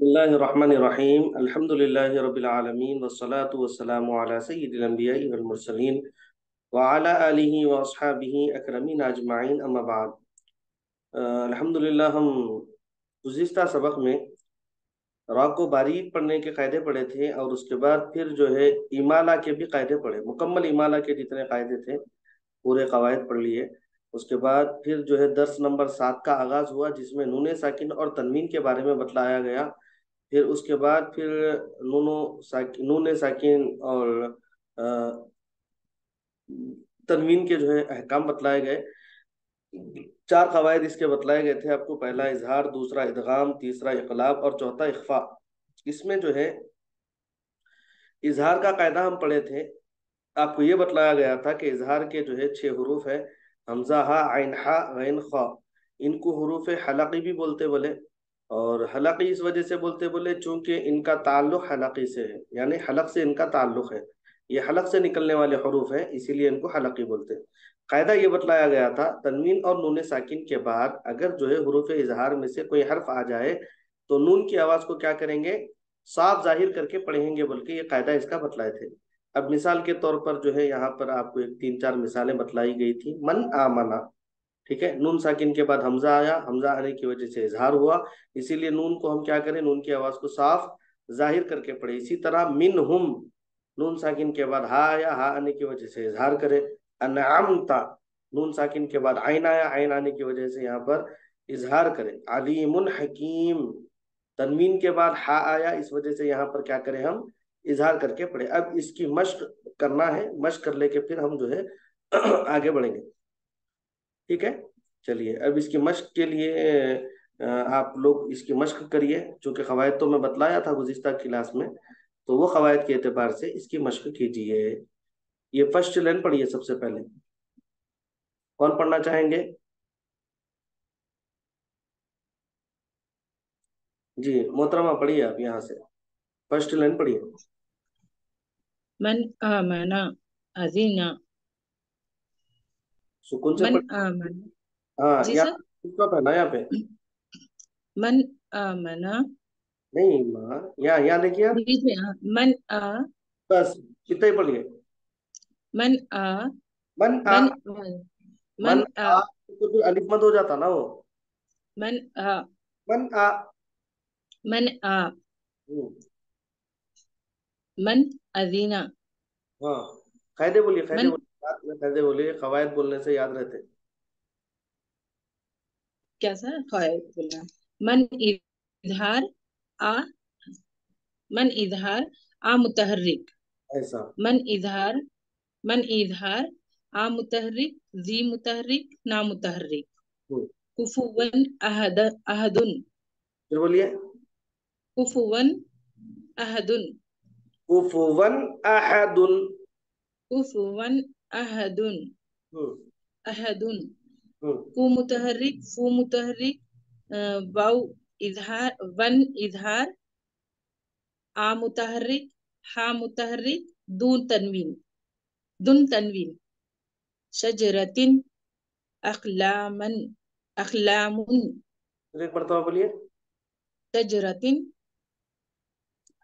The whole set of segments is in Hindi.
बिस्मिल्लाहिर्रहमानिर्रहीम अल्हम्दुलिल्लाहि रब्बिल आलमीन वस्सलातु वस्सलामु अला सय्यिदिल अंबिया'i वल मुरसलीन व अला आलिहि व अस्हाबिहि अकरमीन अजमाइन अम्मा बाद। अल्हम्दुलिल्लाह, हम गुज़िस्ता सबक में रा को बारीक पढ़ने के कायदे पढ़े थे और उसके बाद फिर जो है इमाला के भी कायदे पढ़े, मुकम्मल इमाला के जितने कायदे थे पूरे कवायद पढ़ लिए। उसके बाद फिर जो है दर्स नंबर 7 का आगाज हुआ, जिसमें नूने साकिन और तनवीन के बारे में बतलाया गया। फिर उसके बाद फिर नूने साकिन और अ, तनवीन के जो है अहकाम बतलाए गए। चार कवायद इसके बतलाए गए थे आपको, पहला इजहार, दूसरा इदगाम, तीसरा इकलाब और चौथा इख्फा। इसमें जो है इजहार का कायदा हम पढ़े थे। आपको ये बतलाया गया था कि इजहार के जो है 6 हरूफ है, हमजा, हा, आइन, हा, गैन, खा। इनको हरूफ हलकी भी बोलते बोले, और हलकी इस वजह से बोलते बोले चूंकि इनका ताल्लुक हलकी से है, यानी हलक से इनका ताल्लुक है। ये हलक से निकलने वाले हरूफ हैं, इसीलिए इनको हलकी बोलते हैं। कायदा ये बतलाया गया था, तनवीन और नून साकिन के बाद अगर जो है हरूफ इजहार में से कोई हर्फ आ जाए तो नून की आवाज को क्या करेंगे, साफ जाहिर करके पढ़ेंगे, बल्कि ये कायदा इसका बतलाए थे। अब मिसाल के तौर पर जो है यहाँ पर आपको एक तीन चार मिसालें बतलाई गई थी। मन आमना, ठीक है, नून साकिन के बाद हमजा आया, हमजा आने की वजह से इजहार हुआ, इसीलिए नून को हम क्या करें, नून की आवाज को साफ जाहिर करके पढ़े। इसी तरह मिन हुम, नून साकिन के बाद हा आया, हा आने की वजह से इजहार करें। अनअमता, नून साकिन के बाद आइन आया, आइन आने की वजह से यहाँ पर इजहार करें। अलीमुन हकीम, तनवीन के बाद हा आया, इस वजह से यहाँ पर क्या करें, हम इजहार करके पढ़े। अब इसकी मश्क करना है, मश्क कर लेके फिर हम जो है आगे बढ़ेंगे। ठीक है, चलिए अब इसकी मश्क के लिए आप लोग इसकी मश्क करिए, चूंकि कवायद तो मैं बतलाया था गुज़िस्ता क्लास में, तो वो कवायद के एतबार से इसकी मश्क कीजिए। ये फर्स्ट लाइन पढ़िए सबसे पहले। कौन पढ़ना चाहेंगे? जी मोहतरमा, पढ़िए आप यहाँ से, फर्स्ट लाइन पढ़िए। मन आमना अजीना। सुकून से मन पढ़िए। आमना। हाँ, जी यहाँ सर। इसका पढ़ना है यहाँ पे। मन आमना। नहीं माँ, यहाँ देखिए आप, बीच में मन आ। बस इतना ही पढ़िए। मन आ। मन आ, मन मन मन आ। आ, तो फिर अलिफ मत हो जाता ना वो। मन आ। मन आ। मन आ। हम्म, मन अजीना। हाँ, कायदे बोलिए, कायदे मन बोलिए, रात में कायदे बोलिए, कवायद बोलने से याद रहते। कैसा है बोलना। मन इजहार आ। मन इजहार आ मुतहर्रिक। ऐसा। मन इजहार। मन इजहार आ मुतहर्रिक, जी मुतहर्रिक, ना मुतहर्रिक। हम्म, कुफुवन अहद, अहदुन। फिर बोलिए। कुफुवन अहदुन। कुफुवन अहदुन। कुफुवन अहदुन। हम्म। अहदुन। हम्म। कु मुतहर्रिक, फु मुतहर्रिक, वाउ इजहार, वन इजहार, आ मुतहर्रिक, हा मुतहर्रिक, दून तनवीन, दुन तनवीन। शजरतिन, अखलामन, अखलामुन। फिर एक मरतबा बोलिए। शजरतिन,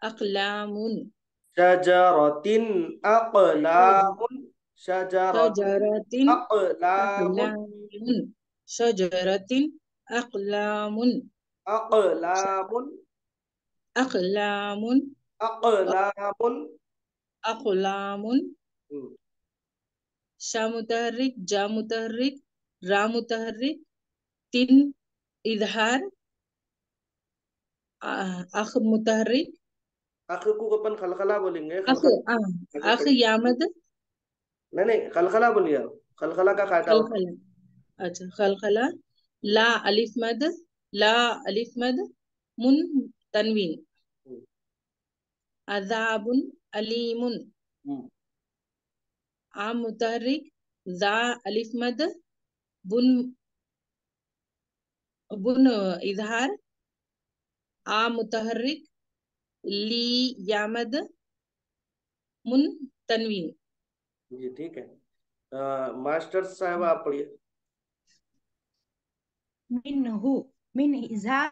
अखलामुन। शजरतिन अक़लामुन। शजरतिन शजरतिन अक़लामुन। अखलामुन। शजरतिन अखलामुन। अक़लामुन। अखलामुन। अक़लामुन। अखलामुन। हम्म, शा मुतहर्रिक, जा मुतहर्रिक, रा मुतहर्रिक, तीन इजहार, अख मुतहर्रिक। अख को अपन खलखला बोलेंगे, अख खलखला आ, आगे अख पढ़िए। यामद। नहीं नहीं, खलखला बोलिए आप, खलखला का कायदा होता खलखला। अच्छा खलखला। ला अलिफ मद। ला अलिफ मद, मुन तनवीन। है। अजाबुन, अलीमुन। हम्म, आ मुतहर्रिक, जा अलिफ मद, बुन, बुन इजहार, आ मुतहर्रिक, ली यामद, मुन तनवीन। जी ठीक है। मास्टर साहब आप पढ़िए। मिन्हु, मिन इजहार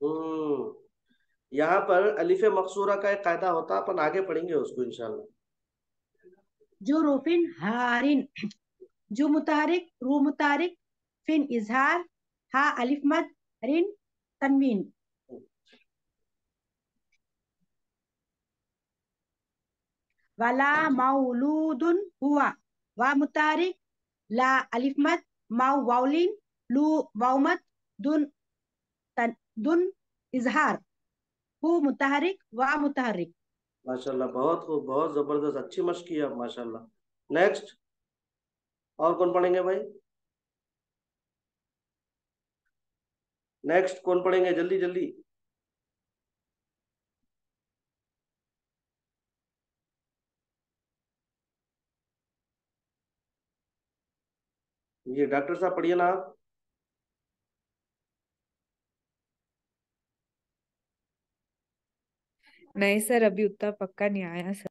हम्म यहाँ पर अलिफ मकसूरा का एक कायदा होता है, अपन आगे पढ़ेंगे उसको इंशाल्लाह। जो रूफिन हारिन जो मुतारिक रू मुतारिक फिन इजहार हा अलिफ मद रिन तनवीन। वाला मौलूदुन हुआ वा मुतारिक ला अलिफ मद माउ वाउलिन लू वाउ मद दुन दुन इजहार हु मुतारिक वा मुतारिक। माशाल्लाह, बहुत खूब, बहुत जबरदस्त, अच्छी मश्क की आप, माशाल्लाह। नेक्स्ट, और कौन पढ़ेंगे भाई? नेक्स्ट कौन पढ़ेंगे, जल्दी जल्दी। ये डॉक्टर साहब पढ़िए ना आप। नहीं सर, अभी उतना पक्का नहीं आया सर।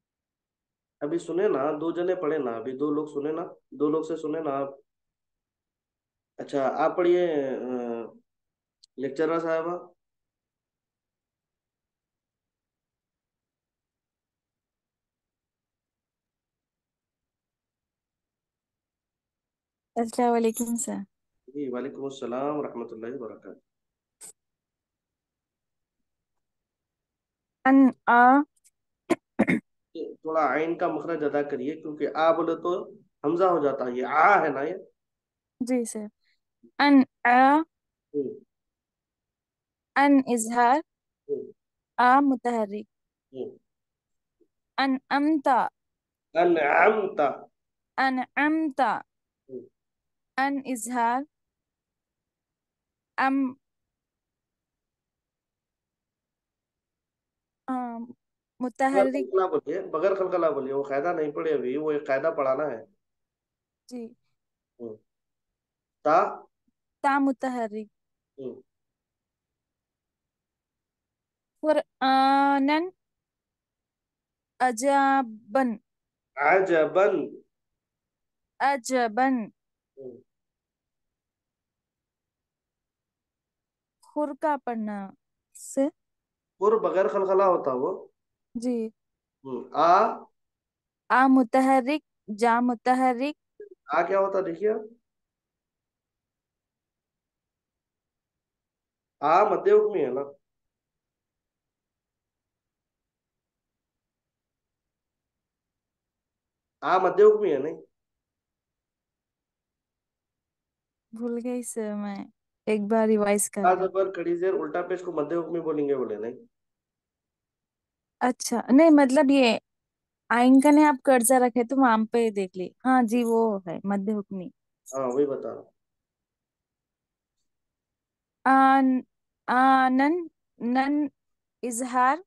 अभी सुने ना, दो जने पढ़े ना, अभी दो लोग सुने ना, दो लोग से सुने ना आप। अच्छा, आप पढ़िए लेक्चरर साहबा। अस्सलाम वालेकुम सर। जी वालेकुम अस्सलाम रहमतुल्लाहि व बरकातहू। अन आ। थोड़ा आइन का मखरज अदा करिए, क्योंकि आ बोले तो हमजा हो जाता है, ये आ है ना ये। जी सर। अन आ। हम्म, अन इजहार हम्म, आ मुतहर्रिक। हम्म। अन अमता। अनअमता। अन अमता। हम्म। अन इजहार अम आ, बगैर मुतहर्रिक। खलकला बोलिए, बगैर खलकला बोलिए, वो कायदा नहीं पढ़े अभी, वो एक कायदा पढ़ाना है। जी। हम्म। ता। ता मुतहर्रिक। हम्म। कुरआनन अजाबन। अजबन। अजबन। हम्म। खुर का पढ़ना से। और बगैर खलकला होता वो। जी। आ। आ मुतहर्रिक जा मुतहर्रिक। आ क्या होता देखिए आप। आ मध्य हुक्मी है ना। आ मध्य हुक्मी है नहीं। भूल गई सर मैं, एक बार रिवाइज आ करना। जबर खड़ी जेर उल्टा पेश को मध्य हुक्मी बोलेंगे, बोले नहीं। अच्छा नहीं, मतलब ये आइन का ने आप कर्जा रखे तो वहां पे देख ली। हाँ जी, वो है मध्य हुक्मी। हाँ वही बता रहा हूँ। आन आनन नन इजहार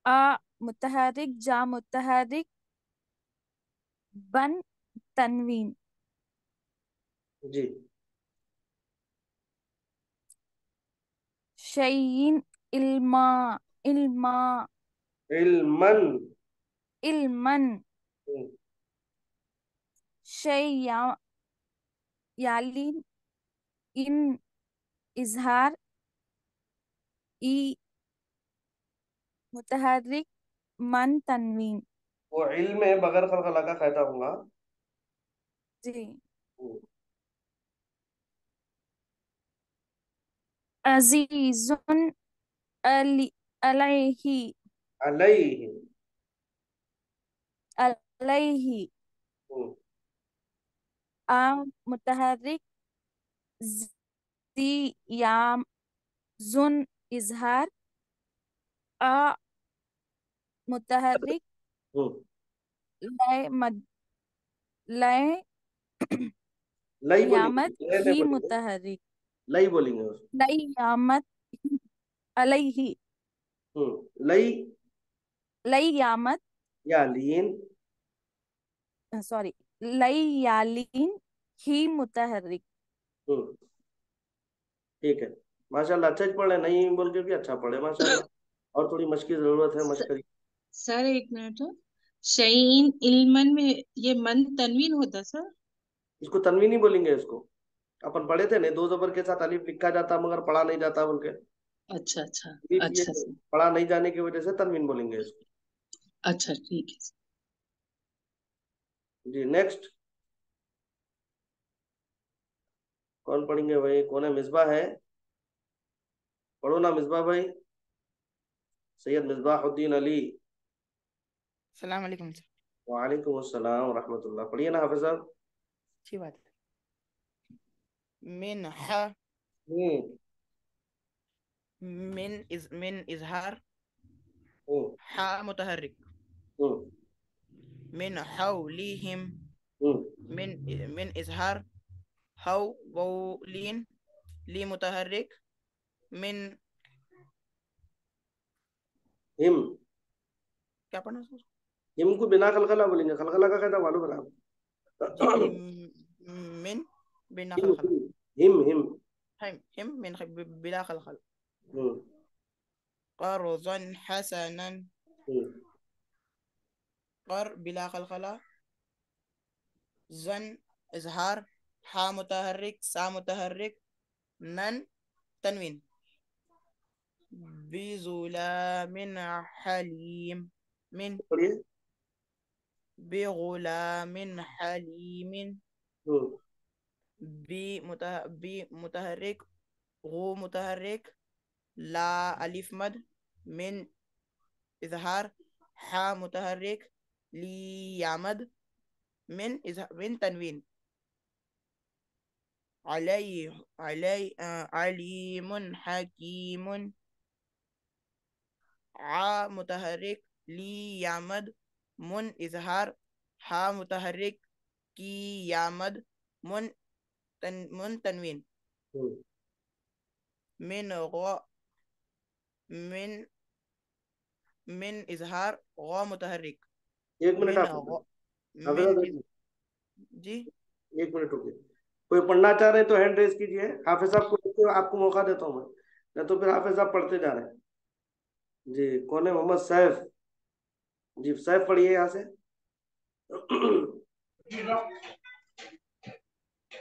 आ मुतहरिक जा मुतहरिक बन तनवीन। जी। शयीन इल्मा इल्मा इल्मन। इल्मन। हम्म। शय यालिन इन इजहार ई मुतहरिक मन तनवीन। वो इल्म है, बगैर खलकला का कायदा होगा। जी। हम्म। अजीजुन अली अलैहि अलैहि। अलैहि हम्म। आ मुतहरिक जी या जुन इजहार आ मुतहरिक हम्म। लय मद लय लई यामत बोलेंगे, लय नहीं ही बोलेंगे, मुतहरिक। लई बोलेंगे उसको। लय यामत अलैहि। लई लय यामत या लीन। सॉरी, लय यालीन ही मुतहरिक। हम्म। ठीक है। माशाल्लाह, अच्छा ही पढ़े, नहीं बोल के भी अच्छा पढ़े माशाल्लाह। और थोड़ी मशक की जरूरत है, स- मशकरी। सर एक मिनट। शयीन इल्मन में ये मन तनवीन होता सर? इसको तनवीन नहीं बोलेंगे इसको। अपन पढ़े थे नहीं, दो जबर के साथ अलिफ लिखा जाता मगर पढ़ा नहीं जाता बोल के। अच्छा अच्छा। ये अच्छा सर। पढ़ा नहीं जाने की वजह से तनवीन बोलेंगे इसको। अच्छा ठीक है सर। जी नेक्स्ट। कौन पढ़ेंगे भाई, कौन है, मिसबा है? पढ़ो ना मिसबा भाई, सैयद मिसबाहुद्दीन अली। सलाम अलैकुम सर। वालेकुम अस्सलाम रहमतुल्लाह, पढ़िए ना हाफिज साहब। अच्छी बात है। मिन हा, हम्म। मिन इजहार, हम्म। हा मुतहर्रिक। हम्म। मिन हौलिहिम, हम्म। मिन मिन इजहार, हाउ वौलीन, ली मुतहर्रिक। मिन, हिम। क्या पढ़ना है उसको? हिम को बिना खलखला बोलेंगे, खलखला का कहता मालूम है जी ना? मिन बिना हिम खलखल। हिम हिम हिम। हिम मिन बिला खलखल। हम्म। कर्ज़न हसनन, हम्म। कर बिला खलखला। जन इजहार, हा मुतहर्रिक, सा मुतहर्रिक। नन तनवीन। बिजुलामिन हलीम, मिन पढ़िए। बिगुलामिन हलीमिन। हम्म। बी मुतहर्रिक, गु मुतहर्रिक, ला अलिफ मद। मिन इजहार, हा मुतहर्रिक, ली यामद। मिन तनवीन। अलीमुन हकीमुन, आ मुतहर्रिक, ली यामद। मुन इजहार, हा मुतहर्रिक, की यामद। मुन तनवीन। हम्म। मिन गौ, मिन मिन इजहार, गौ मुतहर्रिक। एक मिनट मिन हाफिज गौ, साहब, हाफिज मिन साहब इज, जी एक मिनट रुकिए। कोई पढ़ना चाह रहे हैं तो हैंड रेज कीजिए, हाफिज साहब को आपको मौका देता हूँ मैं, नहीं तो फिर हाफिज साहब पढ़ते जा रहे हैं। जी कौन है, मोहम्मद सैफ। जी सैफ पढ़िए यहाँ से।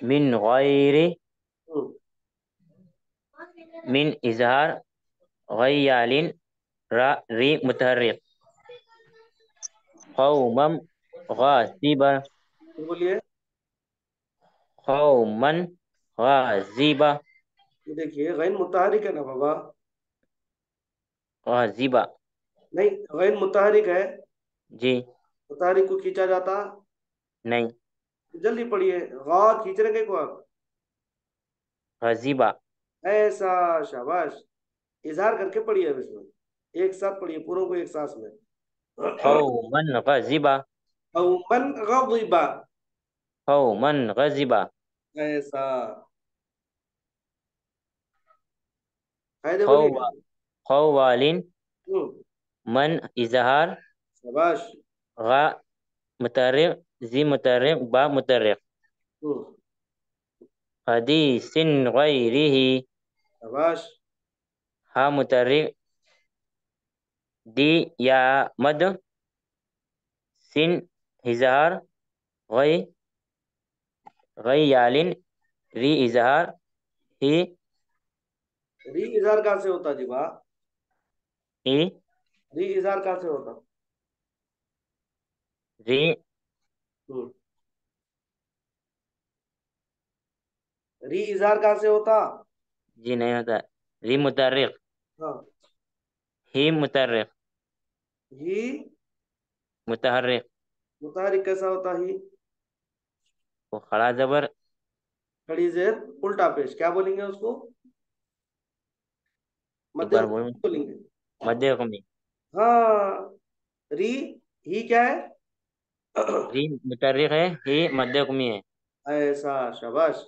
मिन गैरि, हम्म। मिन इजहार, गैयालिन, रा री मुतहर्रिक। कौमम गासिबा, फिर बोलिए। कौमन गाजिबा, ये देखिए गैन मुतहरिक है ना बाबा? गाजिबा। नहीं, गैन मुतहरिक है। जी मुतहरिक को खींचा जाता? नहीं, जल्दी पढ़िए, गा खींच रहे को आप? गाजिबा। ऐसा, शाबाश। इजहार करके पढ़िए अब इसमें, एक साथ पढ़िए पूरों को एक सांस में। कौमन गाजिबा, औ मन गदिबा। कौमन गाजिबा। ऐसा, कायदे खौ बोलिए। खौवालिन, हम्म। मन इजहार, शाबाश। गा मुतहर्रिक, जी मुतहर्रिक, बा मुतहर्रिक। हम्म। हदीसिन गैरिही, शाबाश। हा मुतहर्रिक, दी या मद, सिन इजहार, गै गैयालिन, री इजहार, ही री इजहार कहाँ से होता जी बा? ही री इजहार कहाँ से होता? री। हम्म। री इजहार कहाँ से होता? जी नहीं होता। री मुतहर्रिक, हाँ। ही मुतहर्रिक, ही मुतहर्रिक। मुतहरिक कैसा होता ही? वो खड़ा जबर। खड़ी जेर, उल्टा पेश, क्या बोलेंगे उसको? एक मध्य बार बोलूं? बोलेंगे। मध्य कमी। हाँ। री, ही क्या है? री मुतहर्रिक है, ही मध्य कमी है। ऐसा, शाबाश।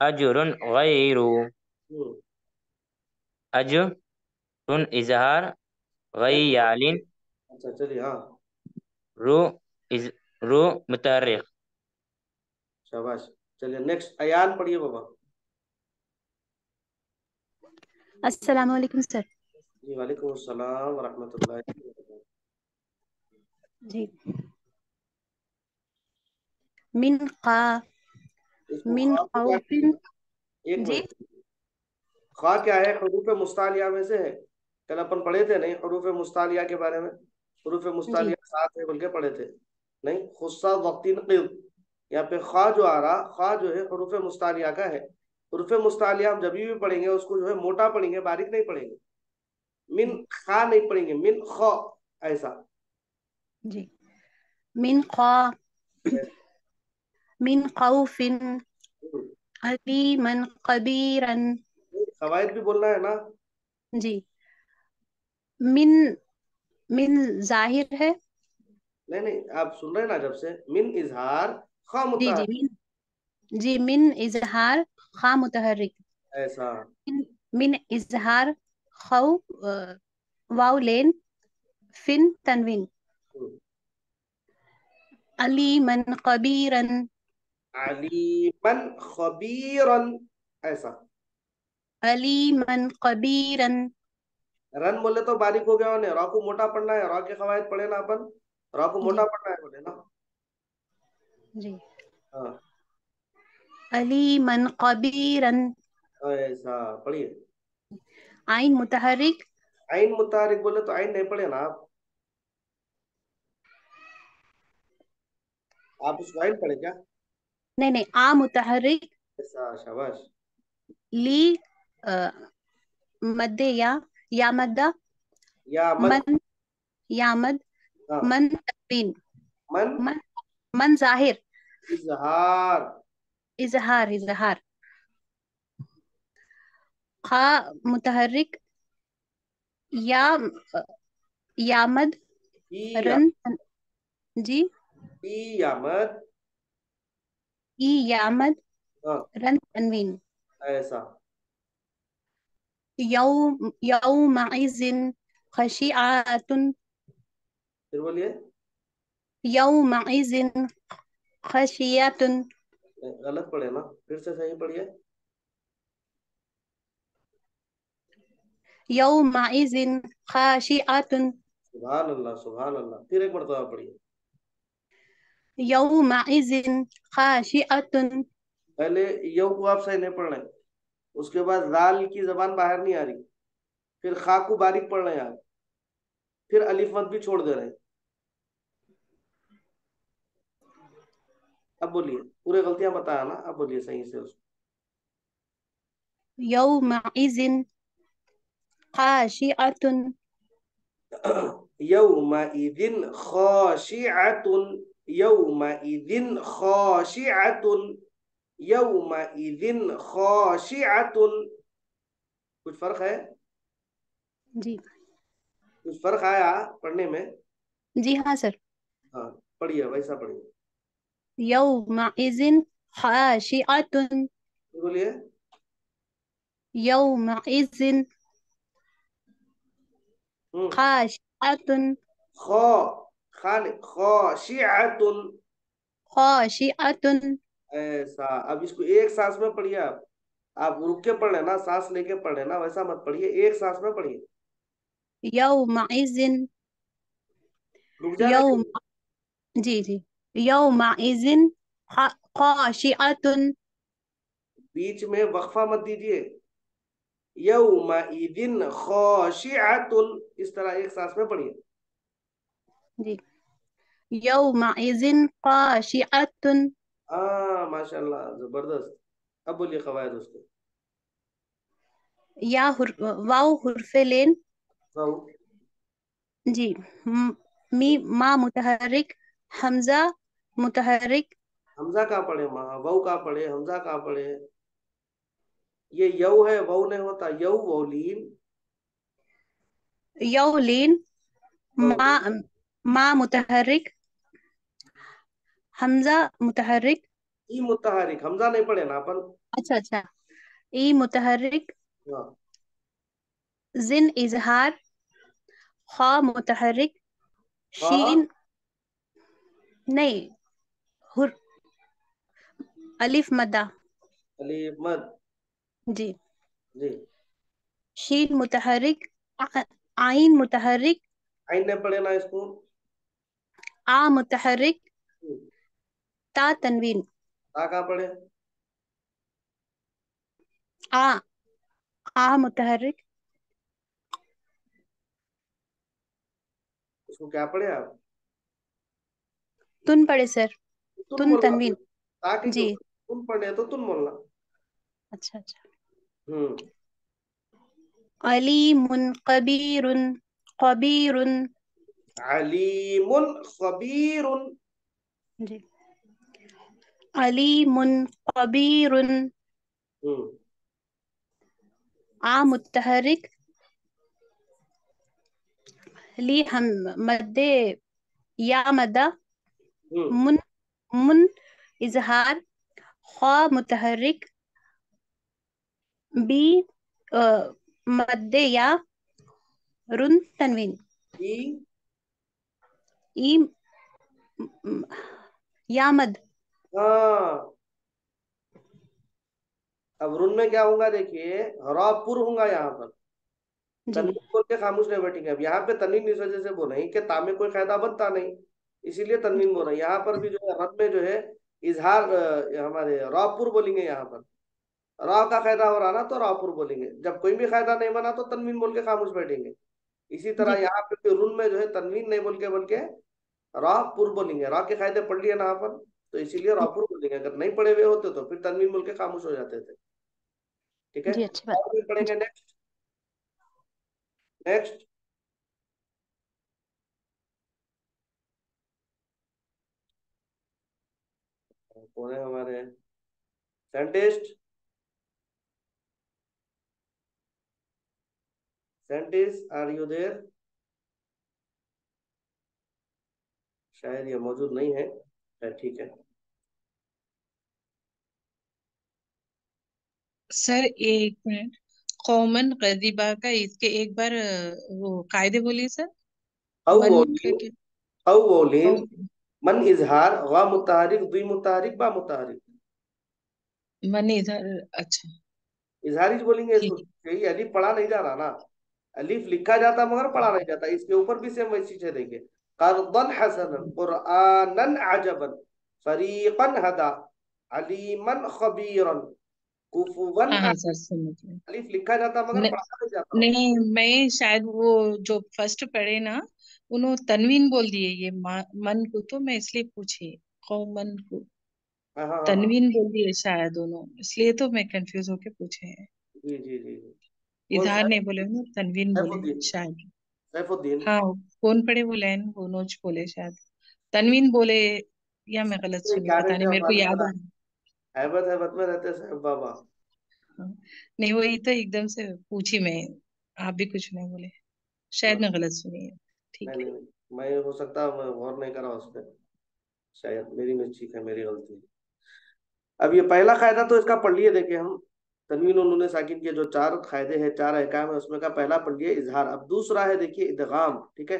अजरुन गैरु, हम्म। अजरुन इजहार, गैयालिन, अच्छा चलिए, हाँ। रू इज रू मुतहर्रिक। शाबाश। चलिए नेक्स्ट, अयान पढ़िए बाबा। अस्सलाम वालेकुम सर। जी वालेकुम अस्सलाम रहमतुल्लाहि व बरकातुहू। जी। मिन का इसको मिन खा को क्या खौफिन। एक जी मिनट, खा क्या है? हरूफ मुस्तालिया में से है। कल अपन पढ़े थे नहीं हरूफ मुस्तालिया के बारे में? हरूफ जी मुस्तालिया सात है बोल के पढ़े थे नहीं? खुस्सा वक्तिन क़िद, यहाँ पे खा जो आ रहा, खा जो है हरूफ मुस्तालिया का है। हरूफ मुस्तालिया हम जब भी पढ़ेंगे उसको जो है मोटा पढ़ेंगे, बारीक नहीं पढ़ेंगे। मिन जी खा नहीं पढ़ेंगे, मिन ख, ऐसा। जी। मिन खौ मिन खौफिन अलीमन कबीरन। कवायद भी बोलना है ना? जी। मिन मिन जाहिर है। नहीं नहीं, आप सुन रहे हैं ना? जब से मिन इजहार खा जी जी मुतहर्रिक, मिन। जी मिन इजहार खा मुतहर्रिक। ऐसा। मिन इजहार खौ वाव लेन फिन तनवीन। हम्म। अलीमन कबीरन। अलीमन खबीरन, ऐसा। अलीमन कबीरन। रन बोले तो बारीक हो गया होने, रॉ को मोटा पढ़ना है। रॉ के कवायद पढ़े ना अपन, रॉ को मोटा जी पढ़ना है बोले ना? जी। हाँ, अलीमन कबीरन। ऐसा पढ़िए। आइन मुतहरिक। आइन मुतारिक बोले तो आइन नहीं पढ़े ना आप उसको आइन पढ़े क्या? नहीं नहीं, आ मुतहरिक। ऐसा, शाबाश। ली अ, मद्दे या मद्दा। या मत। मन या मद। हाँ, मन तनवीन। मन मन मन जाहिर। इजहार। इजहार इजहार। खा मुतहरिक या या मद ई या, रन। जी। ई या मत। ई या मद हाँ, रन तनवीन। ऐसा। यौमइज़िन खशिआतुन। फिर बोलिए। यौमइज़िन खशियातुन। नहीं, गलत पढ़े ना, फिर से सही पढ़िए। यौमइज़िन खाशिआतुन। सुभान अल्लाह, सुभान अल्लाह। फिर एक मरतबा पढ़िए। यौमइज़िन खाशिआतुन। पहले यऊ को आप सही नहीं पढ़ रहे, उसके बाद जाल की जबान बाहर नहीं आ रही, फिर खा को बारीक पढ़ रहे हैं आप, फिर अलिफ मत भी छोड़ दे रहे हैं। अब बोलिए, पूरे गलतियां बताया ना, अब बोलिए सही से उसको। यौमइज़िन खाशिआतुन। यौमइदिन खाशिअतुन, यौमइदिन खाशिअतुन, यौमइदिन खाशिअतुन। कुछ फर्क है? जी कुछ फर्क आया पढ़ने में? जी हाँ सर। हाँ, पढ़िए वैसा पढ़िए। यौमइज़िन खाशिआतुन। बोलिए। यौमइज़िन हम्म। खाशिआतुन। खा, खान खाशिअतुन, खाशिआतुन। ऐसा। अब इसको एक सांस में पढ़िए आप रुक के पढ़ लेना, सांस लेके पढ़ लेना, वैसा मत पढ़िए, एक सांस में पढ़िए। यौमइज़िन रुक जाने यौम दीजिए। जी जी। यौमइज़िन खाशिआतुन। बीच में वक्फा मत दीजिए। यौमइदिन खाशिअतुन, इस तरह एक सांस में पढ़िए। जी। यौमइज़िन खाशिआतुन। हाँ, माशाल्लाह, जबरदस्त। अब बोलिए कवायद उसके। वाव हुर्फे लेन। वाओ। जी। मी मा मुतहरिक। हमजा मुतहरिक। हमजा कहाँ पढ़े? माँ वाऊ कहाँ पढ़े? हमजा कहाँ पढ़े? ये यऊ है, वाऊ नहीं होता। यऊ वौलीन, यौ लेन। मा वौलीन। मा मुतहरिक। हमजा मुतहरिक। ई मुतहरिक, हमजा नहीं पढ़े ना अपन? अच्छा अच्छा। ई मुतहरिक। हाँ। जिन इजहार खा मुतहरिक। खा, शीन नहीं। हुर अलिफ मदा। अलीफ मद। जी। जी। शीन मुतहरिक, आइन मुतहरिक, आइन ने पढ़े ना इसको। आ मुतहरिक, ता तनवीन, ता कहाँ पढ़े? आ आ मुतहरिक, इसको क्या पढ़े आप? तुन पढ़े सर, तुन तुन बोलना फिर, तनवीन। ता के क्यों? जी, तुन पढ़े तो तुन बोलना। अच्छा अच्छा। हम्म। अलीमुन कबीरुन, कबीरुन, अलीमुन खबीरुन। जी, अलीमुन कबीरुन, हम्म। आ मुतहरिक, ली हम मद्दे, या मद्दा, हम्म। मुन मुन इजहार, खा मुतहरिक, बी मद्दे या, रुन तनवीन, ई। ई म- या मद, हाँ, अब रुन में क्या होगा देखिए, हरापुर होगा यहाँ पर। जी तनवीन बोल के खामोश नहीं बैठेंगे। अब यहाँ पे तनवीन इस वजह से बोल रहे हैं कि ता में कोई फायदा बनता नहीं, इसीलिए तनवीन बोल रहे हैं। यहाँ पर भी जो है रन में जो है इजहार, हमारे रापुर बोलेंगे यहाँ पर। रा का फायदा हो रहा ना तो रापुर बोलेंगे। जब कोई भी फायदा नहीं बना तो तनवीन बोल के खामोश बैठेंगे। इसी तरह जी यहाँ पे भी रुन में जो है तनवीन नहीं बोल के रापुर बोलेंगे। रा के फायदे पढ़ लिए ना यहाँ पर, तो इसीलिए रापुर बोलेंगे। अगर नहीं पढ़े हुए होते तो फिर तनवीन बोल के खामोश हो जाते थे। ठीक है, जी, अच्छी बात। और भी पढ़ेंगे। जी नेक्स्ट, नेक्स्ट। कौन है हमारे scientist? Scientist, are you there? शायद ये मौजूद नहीं है। ठीक है। सर एक मिनट, कौमन गजीबा का इसके एक बार वो कायदे बोलिए सर। मन का अव्वलीन, क्या? अव्वलीन, कौ- मन इजहार, गा मुतारिक, दुई मुतारिक, बा मुतारिक। मन इधर, अच्छा इजहारी बोलेंगे इसको। ठीक है। यही अलीफ पढ़ा नहीं जा रहा ना, अलीफ लिखा जाता मगर पढ़ा नहीं जाता। इसके ऊपर भी सेम वैसी चीज है देखिए। कर्दन हसनन, कुरआनन अजबन, फरीकन हदा, अलीमन खबीरन, कुफुवन हाँ हाँ अहद। सर समझ गए। अलीफ लिखा जाता मगर न, पढ़ा नहीं जाता। नहीं मैं शायद वो जो फर्स्ट पढ़े ना, उन्होंने तनवीन बोल दिए ये मन को, तो मैं इसलिए पूछी कौमन को हाँ हाँ हाँ हाँ। तनवीन बोल दिए शायद दोनों, इसलिए तो मैं कंफ्यूज होके पूछे हैं। जी जी जी जी। कौन इजहार सा? नहीं बोले ना, तनवीन बोले सैफुद्दीन, शायद। सैफुद्दीन। हाँ, कौन पढ़े वो लाइन, वो नोच बोले शायद, तनवीन बोले, या मैं गलत ये सुनी, क्या पता रहते नहीं, हैं मेरे को मालूम याद पड़ा? आ रहा। हैबत हैबत में रहते हैं साहब बाबा। हाँ, नहीं वही तो एकदम से पूछी मैं, आप भी कुछ नहीं बोले, शायद हाँ, मैं गलत सुनी है। नहीं ठीक नहीं नहीं, मैं हो सकता है मैं गौर नहीं करा उस पर। शायद मेरी मिस्टेक है, मेरी गलती है। अब ये पहला कायदा तो इसका पढ़ लिए देखे हम। तनवीन और नून साकिन के जो चार कायदे हैं, चार अहकाम है, उसमें का पहला पढ़ लिए इजहार। अब दूसरा है देखिए इदगाम। ठीक है,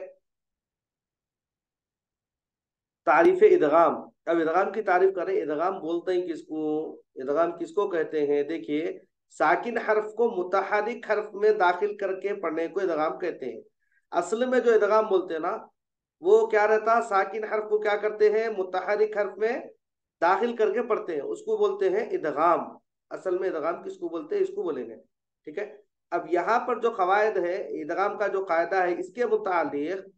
तारीफ इदगाम। अब इदगाम की तारीफ करें, इदगाम बोलते हैं किसको, इदगाम किसको कहते हैं? देखिए, साकिन हर्फ को मुतहरिक हर्फ में दाखिल करके पढ़ने को इदगाम कहते हैं। असल में जो इदगाम बोलते हैं ना, वो क्या रहता है, साकिन हर्फ को क्या करते हैं, मुतहरिक हर्फ में दाखिल करके पढ़ते हैं, उसको बोलते हैं इदगाम। असल में इदगाम किसको बोलते हैं, इसको बोलेंगे। ठीक है, अब यहाँ पर जो कवायद है, इदगाम का जो कायदा है,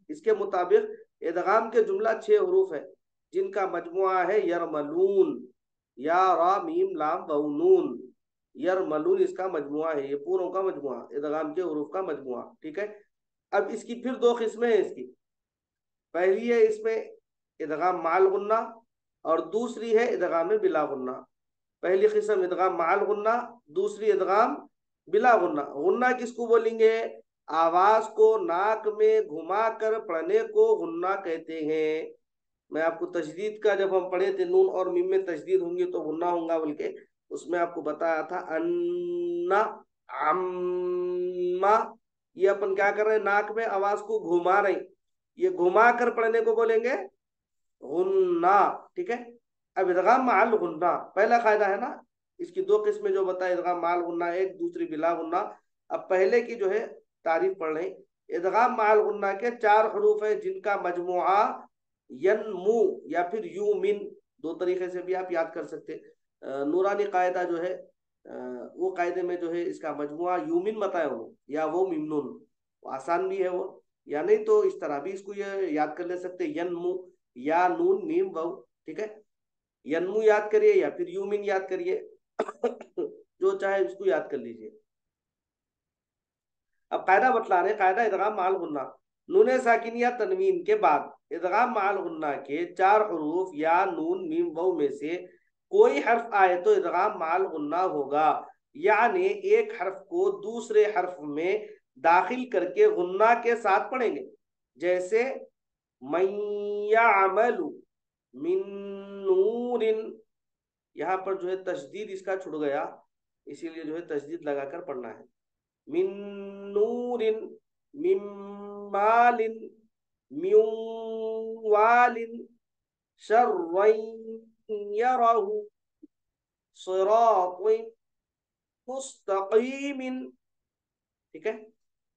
इसके मुताबिक इदगाम के जुमला 6 हरूफ है, जिनका मजमुआ है यरमलून। या रा मीम लाम वाव नून, यरमलून इसका मजमुआ है, ये पूरों का मजमुआ, इदगाम के हरूफ का मजमुआ। ठीक है, अब इसकी फिर दो किस्में हैं इसकी। पहली है इसमें इदगाम माल गुन्ना, और दूसरी है इदगाम बिला गुन्ना। पहली किस्म इदगाम माल गुन्ना, दूसरी इदगाम बिला गुन्ना। गुन्ना किसको बोलेंगे? आवाज को नाक में घुमा कर पढ़ने को गुन्ना कहते हैं। मैं आपको तशदीद का, जब हम पढ़े थे नून और मीम में तशदीद होंगी तो गुन्ना होगा बोल के, उसमें आपको बताया था अन्ना, अम्मा। ये अपन क्या कर रहे हैं, नाक में आवाज को घुमा रहे हैं, ये घुमा कर पढ़ने को बोलेंगे गुन्ना। ठीक है, अब इदगाम माल गुन्ना पहला कायदा है ना। इसकी दो किस्में जो बताए, इदगाम माल गुन्ना एक, दूसरी बिला गुन्ना। अब पहले की जो है तारीफ पढ़ रहे हैं। इदगाम माल गुन्ना के 4 हरूफ है जिनका मजमुआ यनमू या फिर यूमिन, 2 तरीके से भी आप याद कर सकते हैं। नूरानी कायदा जो है वो कायदे में जो है इसका मजमुआ यूमिन बताया उन्होंने, या वो मिमनुन, आसान भी है वो, या नहीं तो इस तरह भी इसको ये याद कर ले सकते, यनमू, या नून मीम वाव, ठीक है। यनमू याद करिए या फिर यूमिन याद करिए जो चाहे उसको याद कर लीजिए। अब कायदा बतला रहे, कायदा इदगाम माल गुन्ना, नून साकिन या तनवीन के बाद इदगाम माल गुन्ना के 4 हरूफ या नून मीम वाव में से कोई हर्फ आए तो इदगाम माल गुन्ना होगा, यानी एक हर्फ को दूसरे हर्फ में दाखिल करके गुन्ना के साथ पढ़ेंगे। जैसे मय्यामलु मिन नूरिन, यहाँ पर जो है तशदीद इसका छुट गया, इसीलिए जो है तशदीद लगाकर पढ़ना है। मिन नूरिन, मिन मालिन, मिन वालिन, शर्रन यरहु, सिरातिन मुस्तकीमिन, ठीक है।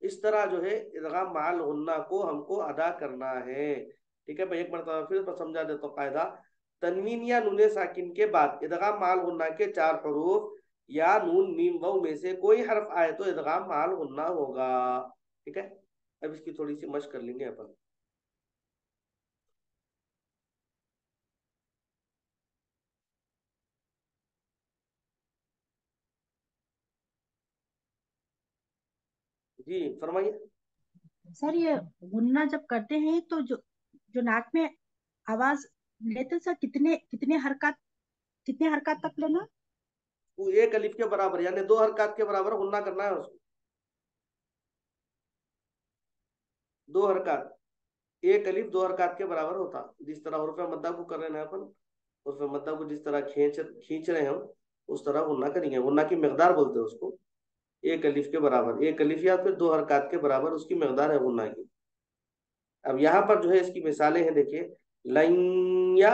इस तरह जो है इदगाम माल गुन्ना को हमको अदा करना है, ठीक है। मैं एक मरतबा फिर समझा देता हूँ कायदा। तनवीन या नून साकिन के बाद इदगाम माल गुन्ना के 4 हरूफ या नून मीम वाव में से कोई हर्फ आए तो इदगाम माल गुन्ना होगा, ठीक है। अब इसकी थोड़ी सी मशक कर लेंगे अपन। जी फरमाइए। सर ये गुन्ना जब करते हैं तो जो जो नाक में आवाज लेते हैं, सर कितने हरकत तक लेना? वो एक अलिफ के बराबर यानी 2 हरकत के बराबर गुन्ना करना है उसको, 2 हरकत, एक अलिफ 2 हरकत के बराबर होता। जिस तरह उर्फ मद्दा को कर रहे हैं अपन, उर्फ मद्दा को जिस तरह खींच रहे हैं हम, उस तरह गुन्ना करेंगे। गुन्ना की मकदार बोलते हैं उसको, एक अलिफ के बराबर, एक अलिफ या फिर 2 हरकत के बराबर उसकी मकदार है गुन्ना की। अब यहाँ पर जो है इसकी मिसालें हैं, देखिए। लैया,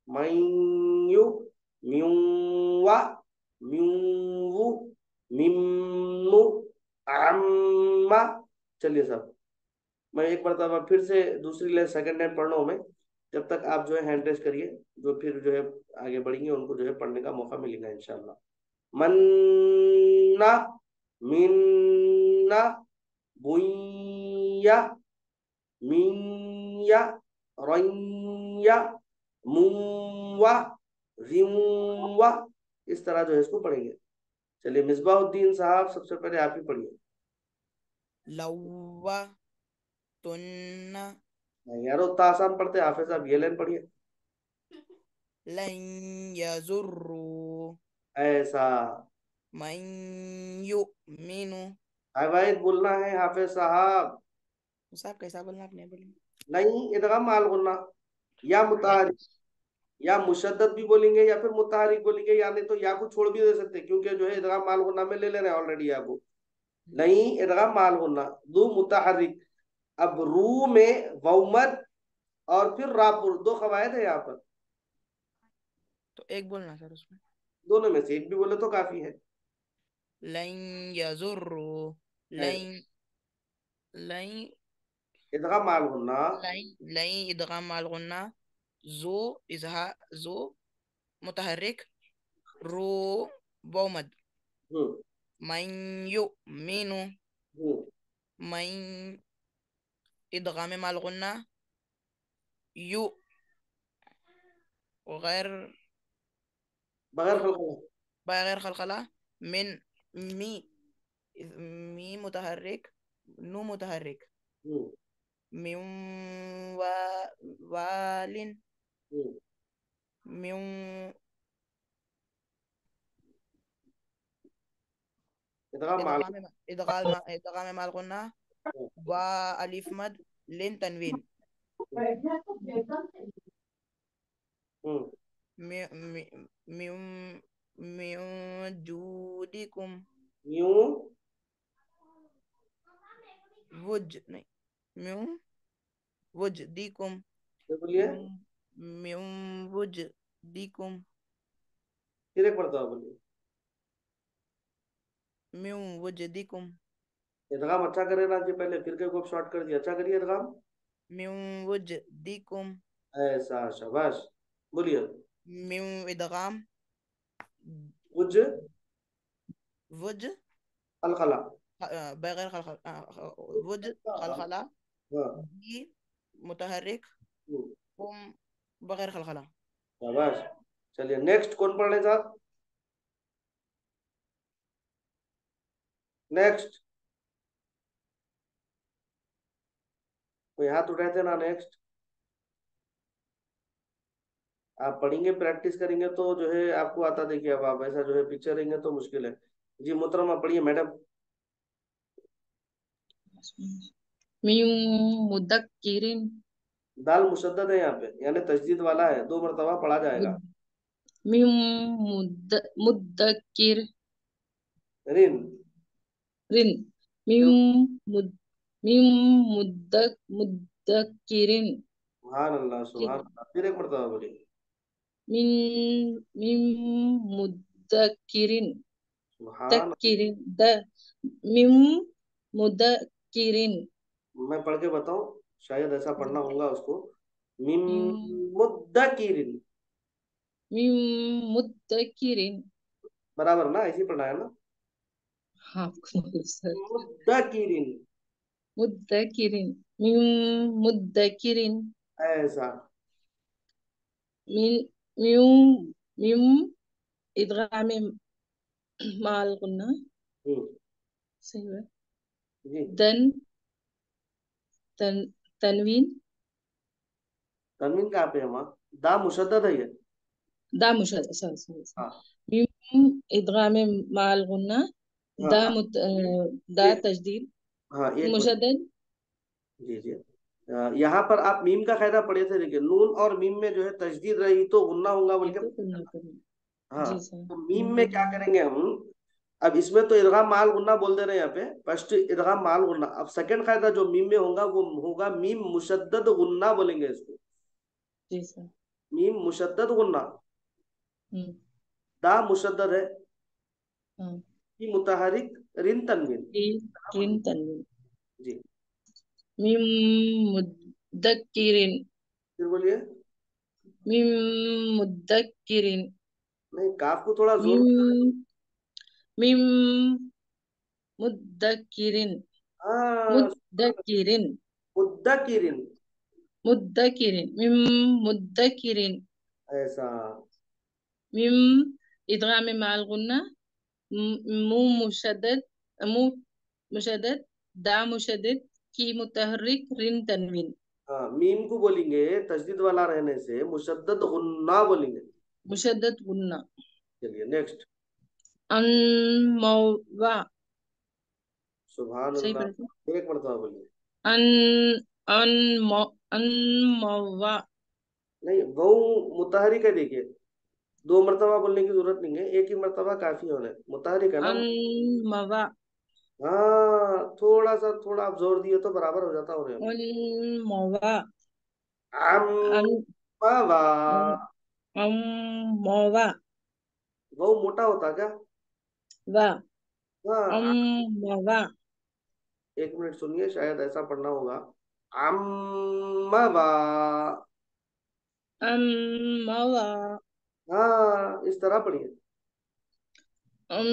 मयू, म्यूवा, म्यूवु, मिम्मु, अम्मा। चलिए सब, मैं एक मरतबा फिर से दूसरी लाइन सेकंड लाइन पढ़ रहा हूँ मैं, जब तक आप जो है हैंड रेस करिए, जो फिर जो है आगे बढ़ेंगे उनको जो है पढ़ने का मौका मिलेगा इंशाल्लाह। मन्ना, मिन्ना, बुइया, मिया, रैया, मुवा, रिवा, इस तरह जो है इसको पढ़ेंगे। चलिए मिसबाहुद्दीन साहब सबसे पहले आप ही पढ़िए। लव्वा तुन्ना नहीं यार उतना आसान पढ़ते, हाफिज साहब ये लाइन पढ़िए। लन यजुर्रू ऐसा, मन युमिनु। हाय भाई बोलना है हाफिज साहब। साहब कैसा बोलना आपने बोली? नहीं इदगाम माल गुन्ना, या मुताहरिक, या मुशद्दद भी बोलेंगे या फिर मुताहरिक बोलेंगे, या नहीं तो या को छोड़ भी दे सकते हैं, क्योंकि जो है इदगाम माल गुन्ना में ले रहे हैं ऑलरेडी या को। नहीं इदगाम माल गुन्ना, दो मुताहरिक। अब रू में वमद और फिर रापुर, 2 कवायद है यहाँ पर, तो एक बोलना सर उसमें। दोनों में से एक भी बोले तो काफी है। लन यजुर्रू, लन लन इदगाम माल गुन्ना, लन इदगाम माल गुन्ना, जो इजहार जो मुतहर्रिक, रो बहुमद, हम्म मन युमिनु, हम्म मन इदगाम माल गुन्ना, यु गैर बगैर खलकला। बगैर खलकला, मिन मी मी मुतहर्रिक, नू मुतहर्रिक, हम्म मिन वा वालिन, हम्म मिन इदगाम माल इदगाम माल गुन्ना, वा अलिफ मद, लिन तनवीन, हम्म मिन मिन जूदिकुम, यूं, वुज नहीं, मिन वुजदिकुम, ये बोलिए, मिन मिन वुजदिकुम, फिर एक मरतबा बोलिए। मिन वुजदिकुम, इदगाम अच्छा करे ना जी, पहले फिर के को शॉर्ट कर दिया, अच्छा करिए इदगाम। मिन वुजदिकुम, ऐसा, शाबाश, बोलिए। मिन इदगाम उज वुज अलखला। बगैर वुज खलखला, हाँ। बी मुतहर्रिक, हम्म, कुम बगैर खलखला। शाबाश। चलिए नेक्स्ट कौन पढ़ रहे साहब? नेक्स्ट कोई हाथ उठाए थे ना? नेक्स्ट आप पढ़ेंगे, प्रैक्टिस करेंगे तो जो है आपको आता। देखिए अब आप ऐसा जो है पीछे रहेंगे तो मुश्किल है। जी मोहतरमा पढ़िए मैडम। मिन मुदक्किरिन, दाल मुशद्दद है यहाँ पे, यानी तशदीद वाला है, 2 मरतबा पढ़ा जाएगा। मिन मुदक्किर रिन। रिन, मिन फिर मुद मिन मुदक्किरिन, सुभान अल्लाह, ठीक सुभान है। अल्लाह, फिर 1 मरतबा बोलिए। मिन मिन मुदक्किरिन, सुभान। तक्किरिन द मिन मुदक्किरिन, मैं पढ़ के बताऊं, शायद ऐसा पढ़ना होगा उसको। मिम मिन मुद्दकिरिन। मिन मुदक्किरिन। बराबर ना, ऐसे ही पढ़ना है ना? हाँ सर। मुद्दकिरिन। मुदक्किरिन, मिन मुदक्किरिन, ऐसा। मिन मिन मिन इदगाम माल गुन्ना, हम्म, सही है। जी। दन तन तनवीन, तनवीन कहाँ पे है वहाँ? दा मुशद्दद है ये। दा मुशद सॉरी सॉरी हाँ मिम इदगाम माल गुन्ना, दा हाँ। दा एक, तजदीद हाँ एक मिनट। मुशद्दद। जी जी। यहाँ पर आप मीम का कायदा पढ़े थे, देखिए नून और मीम में जो है तजदीद रही तो गुन्ना होगा बोल ये के। तो गुन्ना करना। हाँ। जी सर। तो मीम में क्या करेंगे हम? अब इसमें तो इदगाम माल गुन्ना बोल दे रहे हैं यहाँ पे, फर्स्ट इदगाम माल गुन्ना। अब सेकंड कायदा जो मीम में होगा वो होगा मीम मुशद्दद गुन्ना बोलेंगे इसको। जी सर। मीम मुशद्दद गुन्ना। हम्म। दा मुशद्दद है, हाँ। ई मुतहरिक, रिन तनवीन। री रिन तनवीन, जी। मिम मुदक्किरिन, फिर बोलिए। मिम मुदक्किरिन, नहीं, काफ को थोड़ा जोर। मिम मिम मुदक्किरिन, हाँ। मुदक्किरिन, मुद्दकिरिन। मुदक्किरिन, मिम मुदक्किरिन, ऐसा। मिम इदगाम माल गुन्ना, मू मुशद्दद मू मुशद्दद, दा मुशद्दद, की मुतहर्रिक, रिन तनवीन, हाँ, मीम को बोलेंगे तजदीद वाला रहने से मुशद्दद गुन्ना बोलेंगे। मुशद्दद गुन्ना। चलिए नेक्स्ट। अनमवा, सुभान सही अल्लाह। पढ़े थे। 1 मरतबा बोलिए। अन अनमवा, नहीं, गौ मुतहरिक है, देखिए 2 मरतबा बोलने की जरूरत नहीं है, एक ही मरतबा काफी होने, मुतहरिक है ना। अनमवा, हाँ, थोड़ा सा, थोड़ा आप जोर दिए तो बराबर हो जाता होने में। अनमवा, अन अम्मवा। अमवा, गौ मोटा होता क्या? वा, हाँ। अमवा, 1 मिनट सुनिए, शायद ऐसा पढ़ना होगा। अम्मवा। अमवा, हाँ, इस तरह पढ़िए। अम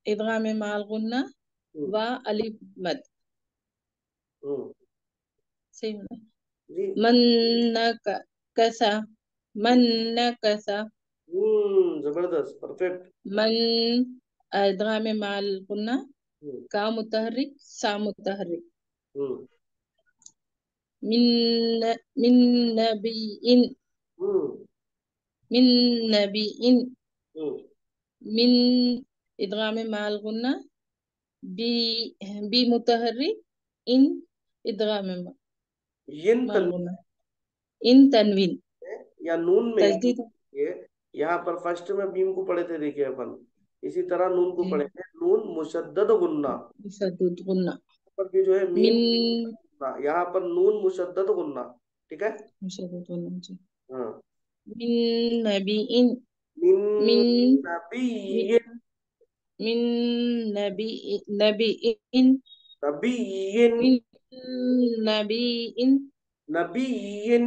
इदगाम माल गुन्ना, हम्म। वा अलिफ मद, हम्म। सही है। जी। मन न कसा, मन न कसा, जबरदस्त, परफेक्ट। मन इदगाम माल गुन्ना, हम्म। का मुतहर्रिक, सा मुतहर्रिक, हम्म। मिन मिन नबीइन, हम्म। मिन नबीइन, हम्म। मिन इदगाम माल गुन्ना, बी बी मुतहर्रिक, इन इदगाम यिन माल तन गुन्ना, इन तनवीन, या नून में तजदीद। ये, यहाँ पर फर्स्ट में मीम को पढ़े थे, देखिए अपन इसी तरह नून को जी, पढ़ेंगे, नून मुशद्दद गुन्ना। मुशद्दद गुन्ना, पर भी जो है मीम, मिन यहाँ पर नून मुशद्दद गुन्ना। ठीक है। मुशद्दद गुन्ना, जी। हाँ। मिन नबीइन, मिन मिन नबी। मिन मिन नबी नबीइन, नबीयिन। मिन नबीइन। नबीयिन।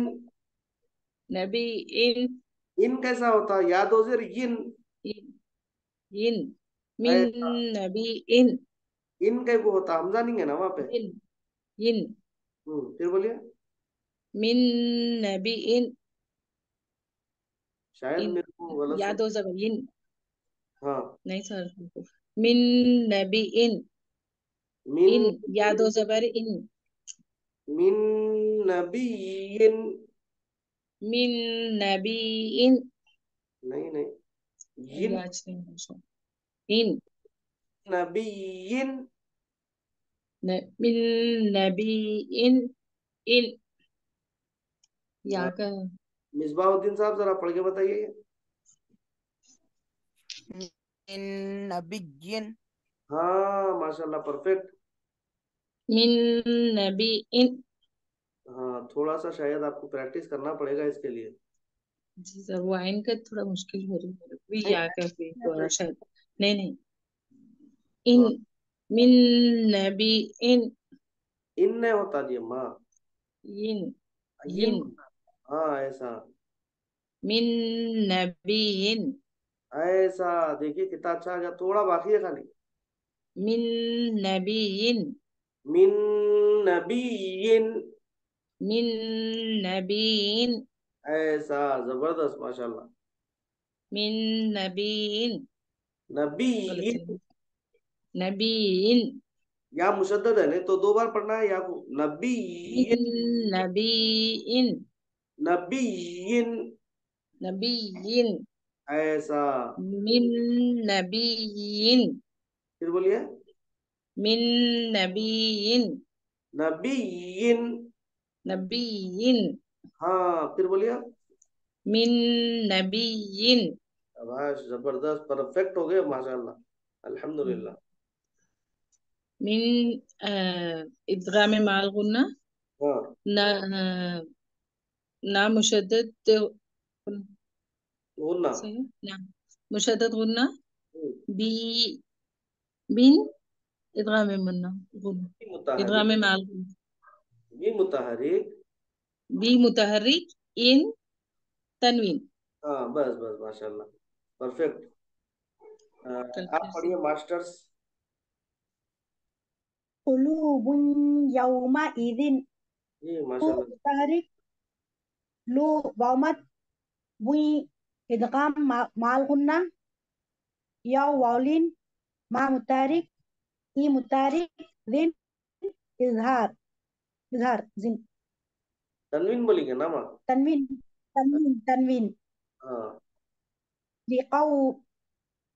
नबीइन। इन कैसा होता है? याद हो फिर यिन। इन। इन। मिन ऐसा। नबीइन। इन कैसे होता? हमजा नहीं है ना वहां पे। इन। इन। फिर बोलिए। मिन नबीइन। शायद इन। मेरे को गलत सुन। याद हो जबर इन। हाँ। नहीं सर। मिन नबीइन। मिन। इन। याद हो जबर इन। मिन नबीयिन। मिन नबीइन। नहीं नहीं, यिन। याद नहीं हो। इन। नबीयिन। मिन नबीइन। इन। हाँ, यहाँ का। मिसबाहुद्दीन साहब जरा पढ़ के बताइए। मिन नबिय्यिन। हाँ माशाल्लाह, परफेक्ट। मिन नबीइन। हाँ, थोड़ा सा शायद आपको प्रैक्टिस करना पड़ेगा इसके लिए। जी सर, वो आइन का थोड़ा मुश्किल हो रही है मेरे को भी, नहीं, या का भी थोड़ा प्रैक्टिस। शायद। नहीं नहीं। इन। हाँ, मिन नबीइन। इन नहीं होता जी अम्मा। इन। इन। इन। हाँ ऐसा। मिन नबीइन। ऐसा देखिए कितना अच्छा आ गया, थोड़ा बाकी है खाली। मिन नबीइन। मिन नबीयिन। मिन नबीइन। ऐसा, जबरदस्त माशाल्लाह। मिन नबीइन। गलत है। नबीयिन। नबीइन। या मुशद्दद है, नहीं तो दो बार पढ़ना है या को। मिन नबीयिन। नबीइन। नबीयिन। नबीइन। ऐसा। मिन नबीइन। फिर बोलिए। मिन नबीइन। नबीयिन। नबीइन। हाँ, फिर बोलिए। मिन नबीइन। शाबाश, जबरदस्त, परफेक्ट हो गए माशाल्लाह, अल्हम्दुलिल्लाह। मिन इदगाम माल गुन्ना। हाँ, ना ना मुशद्दद। बोलना। सही है ना। मुशद्दद गुन्ना। हम्म, बी। बिन। इदगाम मुन्ना। गुन्ना। बी मुतहरिक। इदगाम माल गुन्ना। बी मुतहरिक। बी मुतहरिक। इन। तनवीन। हाँ बस बस माशाल्लाह, परफेक्ट। कल आप फिर से। पढ़िए मास्टर्स। कुलूबुन यौमइदिन। जी कु माशाल्लाह। मुतहरिक। लू वामत। बुई इदगाम माल गुन्ना। या वालिन। मा मुतहरिक। ई मुतहरिक। जिन इजहार। इजहार जिन। तनवीन बोलेंगे ना माँ? तनवीन। तनवीन तनवीन। हाँ। लिकौ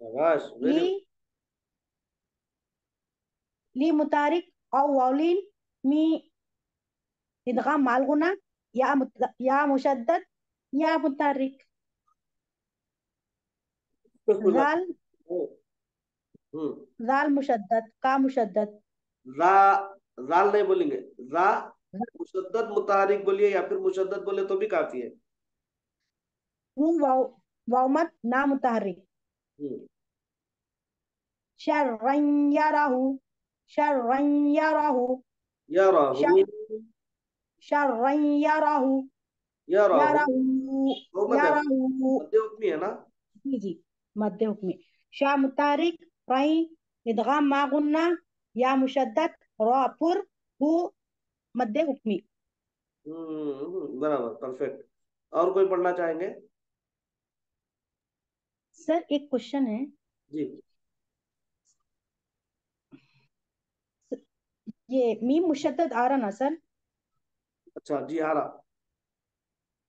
शाबाश, वेरी ली गुड। ली मुतारिक औ वालिन। मी इदगाम माल गुना। या मुशद्दद। या मुतारिक। जाल। हम्म। जाल मुशद्दद का मुशद्दद। रा। जाल नहीं बोलेंगे। रा। मुशद्दद मुतहरिक बोलिए या फिर मुशद्दद बोले तो भी काफी है। वाव वावमत ना मुतहरिक। हम्म। शर्रन यराहु। शर्रन यराहु। या राहु। शर्रन यराहु। या राहु। यराहु। मोहम्मद है, यराहु। मध्य हुक्मी है ना? जी जी। मध्य हुक्मी। शा मुतारिक। रई इदगाम मा गुन्ना। या मुशद्दद रापुर। हु मध्य हुक्मी। बराबर, परफेक्ट। और कोई पढ़ना चाहेंगे? सर एक क्वेश्चन है। जी। ये मीम मुशद्दद आ रहा ना सर? अच्छा जी, आ रहा।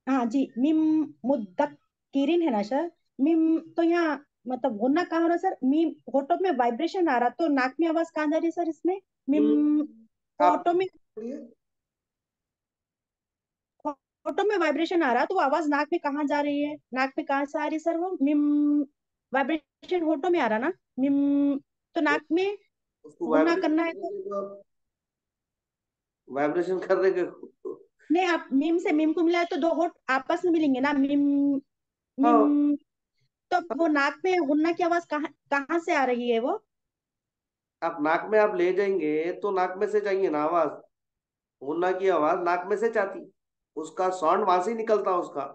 हाँ जी, मीम मुद्दक्किरिन है ना सर? मीम तो यहाँ मतलब गुन्ना कहाँ हो रहा सर? मीम होठों में वाइब्रेशन आ रहा, तो नाक में आवाज कहाँ जा रही है सर इसमें? मीम आप होठों में पढ़िए। होठों में वाइब्रेशन आ रहा, तो वो आवाज नाक में कहाँ जा रही है? नाक में कहाँ से आ रही है सर? वो मीम वाइब्रेशन होठों में आ रहा ना? मीम तो नाक में उसको गुन्ना वाइब्रेशन करना है करने तो। के बाद, वाइब्रेशन करने के। नहीं, आप मीम से मीम को मिलाए तो दो होठ आपस में मिलेंगे ना? मीम। हाँ। मीम तो तो वो नाक में गुन्ना की आवाज कहाँ कहाँ से आ रही है वो? आप नाक में आप ले जाएंगे तो नाक में से जाएंगे ना आवाज। गुन्ना की आवाज नाक में से जाती, उसका साउंड वहां से ही निकलता उसका,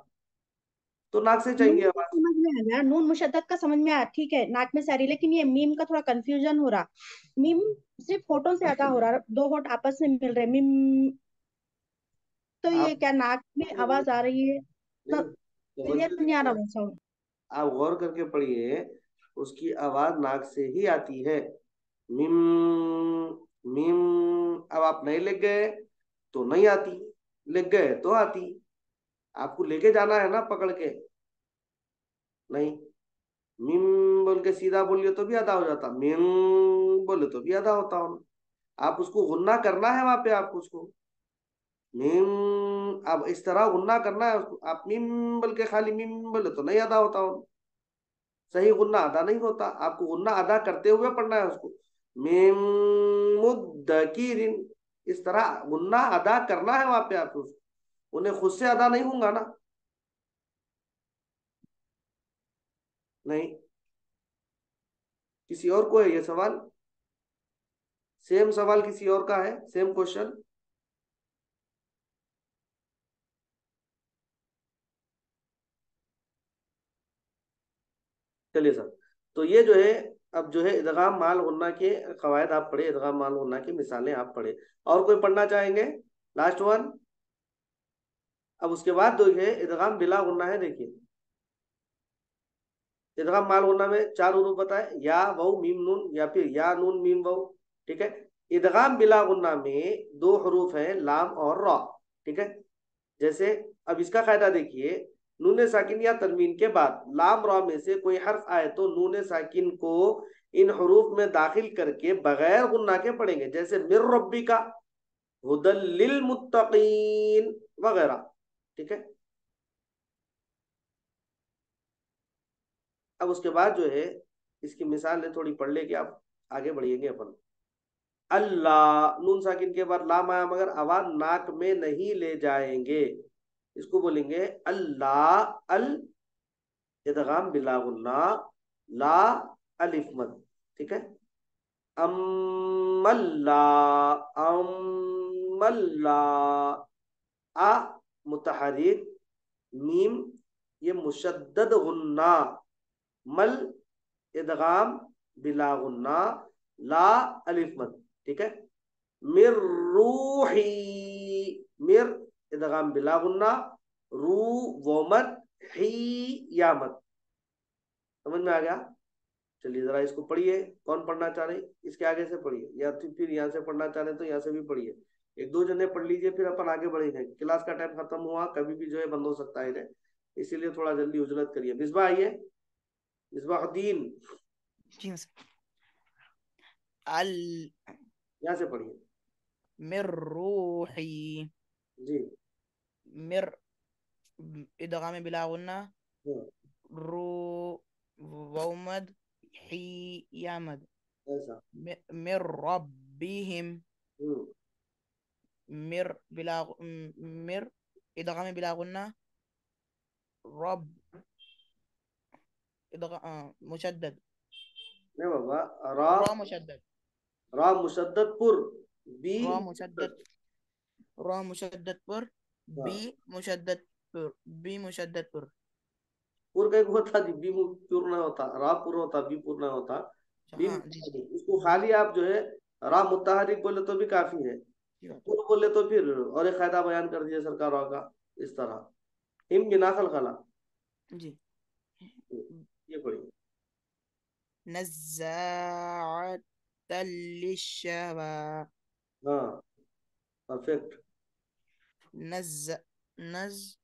तो नाक से नून जाएंगे का आवाज। समझ में आ गया, नून मुशद्दद का समझ में आया, ठीक है नाक में से आ रही, लेकिन ये मीम का थोड़ा कंफ्यूजन हो रहा। मीम सिर्फ होठों से अदा हो रहा, दो होठ आपस में मिल रहे मीम, तो ये आप क्या नाक में आवाज आ रही है? नहीं, क्लियर नहीं आ रहा समझिए, वो साउंड। आप गौर करके पढ़िए, उसकी आवाज नाक से ही आती है। Meme, meme. अब आप नहीं लिख गए तो नहीं आती, लिख गए तो आती। आपको लेके जाना है ना पकड़ के। नहीं, मिम बोल के सीधा बोलिए तो भी अदा हो जाता, मिम बोले तो भी अदा होता हूँ। आप उसको गुन्ना करना है वहां पे, आपको उसको मिम, अब इस तरह गुन्ना करना है उसको। आप मिम बोल के खाली मिम बोले तो नहीं अदा होता हूँ, सही गुन्ना अदा नहीं होता। आपको गुन्ना अदा करते हुए पढ़ना है उसको। मिम मुद्दकिरिन, इस तरह गुन्ना अदा करना है वहां पे आपको उसको, उन्हें खुद से अदा नहीं होगा ना। नहीं, किसी और को है ये सवाल? सेम सवाल किसी और का है, सेम क्वेश्चन? चलिए सर, तो ये जो है, अब जो है इदगाम माल गुन्ना के कवायद आप पढ़े, इदगाम माल गुन्ना की मिसालें आप पढ़े। और कोई पढ़ना चाहेंगे? Last one. अब उसके बाद जो है इदगाम बिला गुन्ना है, देखिए इदगाम माल गुन्ना में चार हरूफ बताए, या वाउ मीम नून, या फिर या नून मीम वाउ। ठीक है। इदगाम बिला गुन्ना में दो हरूफ है, लाम और रॉ। ठीक है। जैसे अब इसका कायदा देखिए, नून साकिन या तनवीन के बाद लाम रॉ में से कोई हर्फ आए तो नून साकिन को इन हरूफ में दाखिल करके बगैर गुन्ना के पढ़ेंगे, जैसे मिर रब्बी का, हुदल लिल मुत्तकीन वगैरह। ठीक है। अब उसके बाद जो है इसकी मिसाल है, थोड़ी पढ़ लेके आप आगे बढ़िएंगे अपन। अल्लाह, नून साकिन के बाद लाम आया मगर आवाज नाक में नहीं ले जाएंगे, इसको बोलेंगे अल्लाह। अल इदगाम बिला गुन्ना, ला अलिफ मद। ठीक है। अम्मल्ला, अम्मल्ला, आ मुतहरिक, मीम ये मुशद्दद गुन्ना, मल इदगाम बिला गुन्ना, ला अलिफ मद। ठीक है। मिर रूही, मिर इदगाम बिला गुन्ना, रू वो मद, ही या मद। समझ में आ गया? चलिए जरा इसको पढ़िए, कौन पढ़ना चाह रहे इसके आगे से पढ़िए, या तो फिर यहाँ से पढ़ना चाह रहे तो यहाँ से भी पढ़िए। एक दो जने पढ़ लीजिए, फिर अपन आगे बढ़ेंगे। क्लास का टाइम खत्म हुआ, कभी भी जो है बंद हो सकता है इन्हें, इसीलिए थोड़ा जल्दी उजलत करिए। मिसबा आइए, मिसबाहुद्दीन, जी सर। अल यहाँ से पढ़िए। मिर रूही, जी। मिर इदगाम बिला गुन्ना, हाँ, रू वमद, ही यामद। ऐसा। मिर रब्बिहिम, हम्म। मिर बिला मिर इदगाम बिला गुन्ना, रब मुशद्दद, नहीं बाबा, रा, रा मुशद्दद, रा मुशद्दद पुर, बी रा मुशद्दद। मुशद्दद, रा मुशद्दद पर, बी हाँ, मुशद्दद पर, बी मुशद्दद पर। पुर का एक होता जी, बी पूर्ण होता, रा पूर्ण होता, बी पूर्ण होता। बी हाँ जी जी मुतहर्रिक। इसको खाली आप जो है रा मुतहरिक बोले तो भी काफी है, जी बात है। पुर बोले तो फिर और एक कायदा बयान कर दिया सरकारों का, इस तरह हिम बिना खलखला। जी। ये पढ़िए। नज़्ज़ाअतल लिश्शवा, हाँ, परफेक्ट। नज़ नज़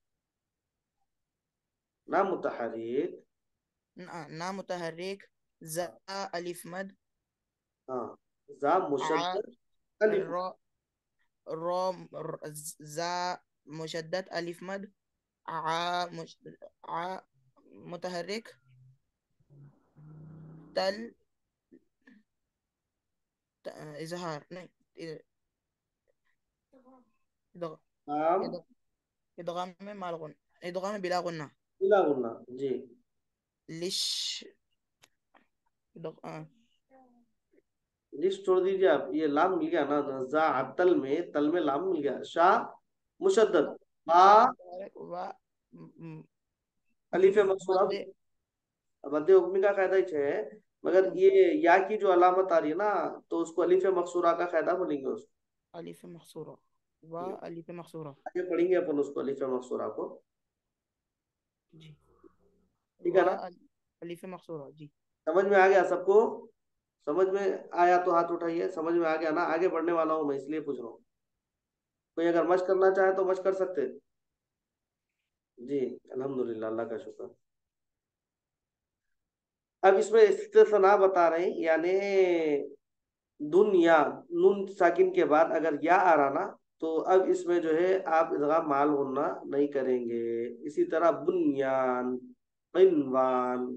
ना मुतहरिक। ना मुतहर्रिक, ज़ा अलिफ मद, हाँ, जा आ मुशद्दद अलिफ। रा रा ज़ा मुशद्दद अलिफ मद, आ मुतहर्रिक, तल इजहार नहीं, इदग- काम इदग- इदगाम में माल गुन, इदगाम में बिला गुन्ना। बिला गुन्ना। जी। लिश हाँ, लिस्ट छोड़ दीजिए आप, ये लाम मिल गया ना, नज़ा तल में लाम मिल गया, शाह मुशद्दद, बा वा अलीफ मकसूरा, मध्य मध्य हुक्मी का कायदा ही है, मगर ये या की जो अलामत आ रही है ना, तो उसको अलीफ मकसूरा का कायदा बोलेंगे उसको। अलिफ मकसूरा वा अलिफ मकसूरा आगे पढ़ेंगे अपन उसको अलीफ मकसूरा को, जी। ठीक है वा ना। अलिफ मकसूरा जी। समझ में आ गया सबको? समझ में आया तो हाथ उठाइए, समझ में आ गया ना, आगे बढ़ने वाला हूँ मैं इसलिए पूछ रहा हूँ। कोई अगर मश करना चाहे तो मश कर सकते हैं। जी, अल्हम्दुलिल्लाह, अल्लाह का शुक्र। अब इसमें इस्तिस्ना बता रहे हैं, यानी दुनिया, नून साकिन के बाद अगर या आ रहा ना, तो अब इसमें जो है आप इदगाम माल गुन्ना नहीं करेंगे। इसी तरह बुनियान, क़िनवान,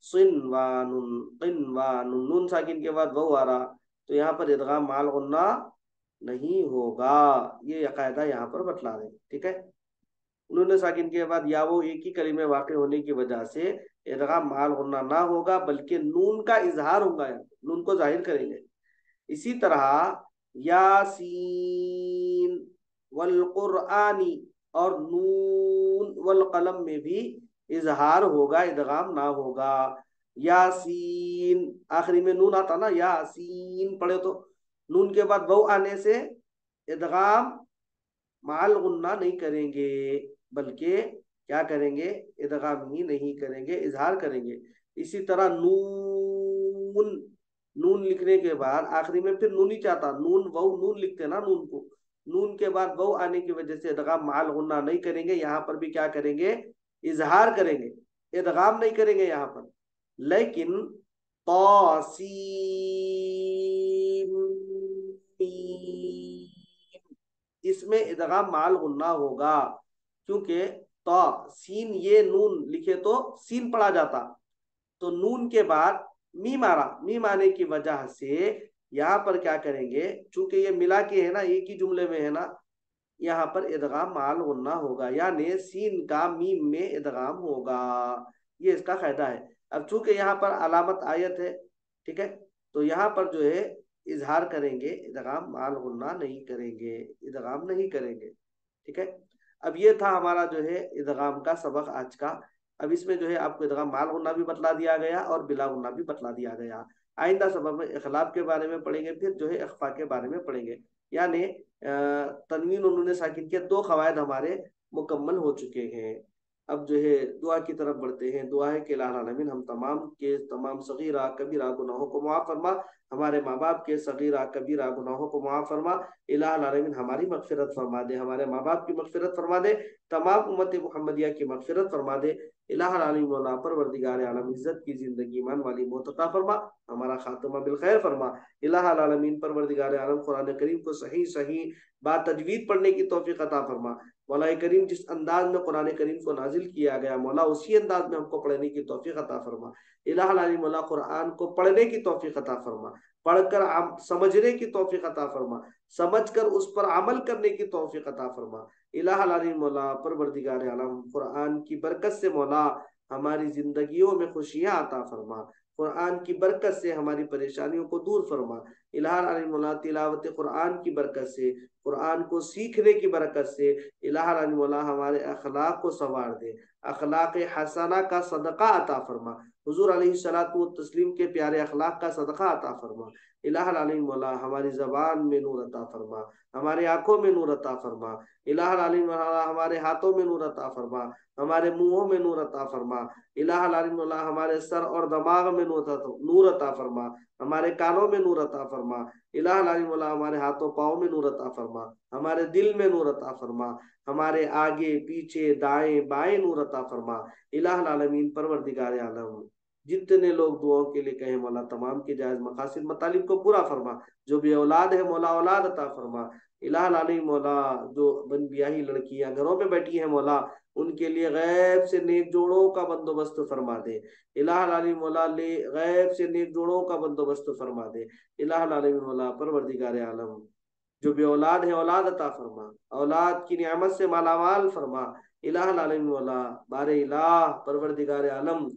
सिनवानुन, क़िनवानुन, नून साकिन के बाद वाव आ रहा, तो यहाँ पर इदगाम माल गुन्ना नहीं होगा। ये कायदा यहाँ पर बतला रहे हैं, ठीक है। नून साकिन के बाद या वो एक ही कलीमे वाक़ होने की वजह से इदगाम माल गुन्ना ना होगा, बल्कि नून का इजहार होगा, यहाँ नून को जाहिर करेंगे। इसी तरह यासीन वल कुरआनी और नून वल कलम में भी इजहार होगा, इदगाम ना होगा। यासीन आखिरी में नून आता ना, यासीन पढ़े तो नून के बाद वाव आने से इदगाम माल गुन्ना नहीं करेंगे, बल्कि क्या करेंगे, इदगाम ही नहीं करेंगे, इजहार करेंगे। इसी तरह नून, नून लिखने के बाद आखिरी में फिर नून ही चाहता, नून वाव नून लिखते ना नून को, नून के बाद वाव आने की वजह से इदगाम माल गुन्ना नहीं करेंगे, यहाँ पर भी क्या करेंगे, इजहार करेंगे, इदगाम नहीं करेंगे यहाँ पर। लेकिन तौसीम, इसमें इदगाम माल गुन्ना होगा, क्योंकि तो सीन ये नून लिखे तो सीन पढ़ा जाता, तो नून के बाद मीम आ रहा, मीम आने की वजह से यहाँ पर क्या करेंगे, चूंकि ये मिला के है ना, एक ही जुमले में है ना, यहाँ पर इदगाम माल गुन्ना होगा, यानी सीन का मीम में इदगाम होगा। ये इसका फायदा है। अब चूंकि यहाँ पर अलामत आयत है, ठीक है, तो यहाँ पर जो है इजहार करेंगे, इदगाम माल गुन्ना नहीं करेंगे, इदगाम नहीं करेंगे, ठीक है। अब ये था हमारा जो है इदगाम का सबक आज का। अब इसमें जो है आपको इदगाम माल गुन्ना भी बतला दिया गया और बिला गुन्ना भी बतला दिया गया। आइंदा सबक में इखलाब के बारे में पढ़ेंगे, फिर जो है इख्फा के बारे में पढ़ेंगे। यानी तनवीन और नून साकिन के दो कवायद हमारे मुकम्मल हो चुके हैं। अब जो है दुआ की तरफ बढ़ते हैं। दुआ है कि इलाही आलमीन हम तमाम के तमाम सगीरा कबीरा गुनाहों को माफ़ फरमा, हमारे माँ बाप के सगीरा कबीरा गुनाहों को माफ़ फरमा। इलाही आलमीन हमारी मगफिरत फरमा दे, हमारे माँ बाप की मगफिरत फरमा दे, तमाम उम्मत मुहम्मदिया की मगफिरत फरमा दे। इलाही आलमीन मौला परवरदिगार आलम इज्जत की जिंदगी, ईमान वाली मौत अता फरमा, हमारा खात्मा बिल खैर फरमा। इलाही आलमीन परवरदिगार आलम कुरान करीम को सही सही बात तजवीद पढ़ने की तौफीक अता फरमा। मौला करीम जिस अंदाज में कुरान करीम को नाजिल किया गया, मौला उसी अंदाज में हमको पढ़ने की तौफीक अता फरमा। इलाही मौला कुरान को पढ़ने की तौफीक अता फरमा, पढ़कर समझने की तौफीक अता फरमा, समझकर उस पर अमल करने की तौफीक अता फरमा। इलाही मौला परवरदिगार आलम कुरान की बरकत से मौला हमारी जिंदगियों में खुशियां अता फरमा, कुरान की बरकत से हमारी परेशानियों को दूर फरमा। इलाही मौला तिलावत कुरान की बरकत से, कुरान को सीखने की बरकत से इलाही मौला हमारे अखलाक को संवार दे, अखलाक हसना का सदका अता फरमा। हुजूर अलैहिस्सलातु व तस्लीम के प्यारे अखलाक का सदका अता फरमा। इलाही मौला हमारी जबान में नूर अता फरमा, हमारे आंखों में नूर अता फरमा। इलाही मौला हमारे हाथों में नूर अता फरमा, हमारे मुंहों में नूर अता फरमा। इलाही मौला हमारे सर और दिमाग में नूर अता फरमा, हमारे कानों में नूर अता फरमा। इलाही मौला हमारे हाथों पाँव में नूर अता फरमा, हमारे दिल में नूर अता फरमा, हमारे आगे पीछे दाएं बाएं नूर अता फरमा। इलाहुल आलमीन परवरदिगार आलम जितने लोग दुआओं के लिए कहे मौला तमाम के जायज मकासिद मतालिब को पूरा फरमा। जो भी औलाद है मौला औलाद अता फरमा। इलाहुल आलमीन मौला जो बन ब्याही लड़कियां घरों में बैठी हैं मौला उनके लिए गैब से नेक जोड़ों का बंदोबस्त फरमा दे। इलाहुल आलमीन मौला ले गैब से नेक जोड़ों का बंदोबस्त फरमा दे। इलाहुल आलमीन मौला परवरदिगार आलम जो भी औलाद है औलाद अता फरमा, औलाद की नियामत से मालामाल फरमा। इलाहुल आलमीन मौला बारे इलाह परवरदिगार आलम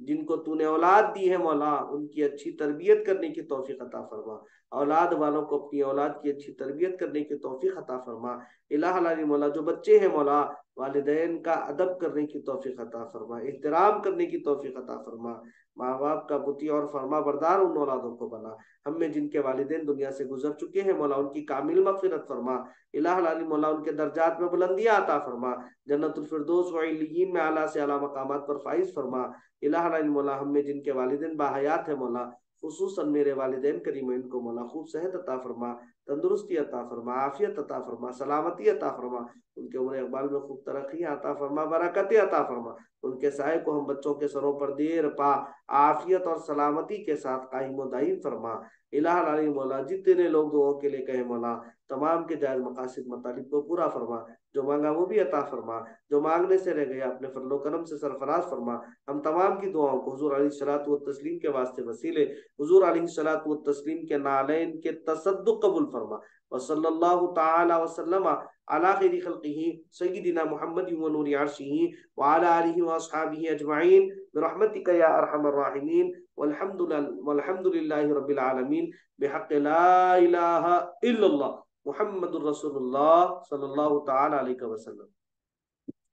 जिनको तूने औलाद दी है मौला उनकी अच्छी तरबियत करने की तौफीक अता फरमा। औलाद वालों को अपनी औलाद की अच्छी तरबियत करने की तौफीक अता फरमा। इलाह अली मौला जो बच्चे हैं मौला वालिदैन का अदब करने की तौफीक अता फरमा, एहतराम करने की तौफीक अता फरमा। माँ बाप का मुती और फरमा बरदार उन औलादों को बना। हम में जिनके वालिदैन दुनिया से गुजर चुके हैं मौला उनकी कामिल मग़फ़िरत फरमा। इलाह अली मौला उनके दर्जात में बुलंदियाँ अता फरमा। जन्नतुल फिरदौस व इल्लियीन में आला से आला मकामात पर फाइज फरमा। इलाह अली मौला हम में जिनके वालिदैन बाहयात है मौला खुसूसन मेरे वालिदैन करीम इनको मौला खूब सेहत अता फरमा, तंदुरुस्ती अता फरमा, आफियत अता फरमा, सलामती अता फरमा। उनके उम्र इकबाल में खूब तरक्की अता फरमा, बरकतें अता फरमा। उनके साय को हम बच्चों के सरों पर देर पा आफियत और सलामती के साथ कायम व दायम फरमा। इलाह अली मौला जितने लोग दुआओं के लिए कहे मौला तमाम के जायज मकासिद मतालिब को पूरा फरमा। जो मांगा वो भी अता फरमा, जो मांगने से रह गया अपने फजलो करम से सरफराज फरमा। हम तमाम की दुआओं को हुजूर अलैहिस्सलातु व तस्लीम के वास्ते वसीले हुजूर अलैहिस्सलातु व तस्लीम के नालैन के तसद्दुक कबूल फरमा। व सल्लल्लाहु तआला व सल्लमा अला खैरि खल्क़िही सय्यिदिना मुहम्मद व नूरि अर्शिही व अला आलिहि व अस्हाबिही अजमईन बिरहमतिका या अरहमर राहिमीन वल्हम्दुलिल्लाहि रब्बिल आलमीन बिहक़्क़ि ला इलाहा इल्लल्लाह मुहम्मदुर रसूलुल्लाह सल्लल्लाहु तआला अलैहि वसल्लम।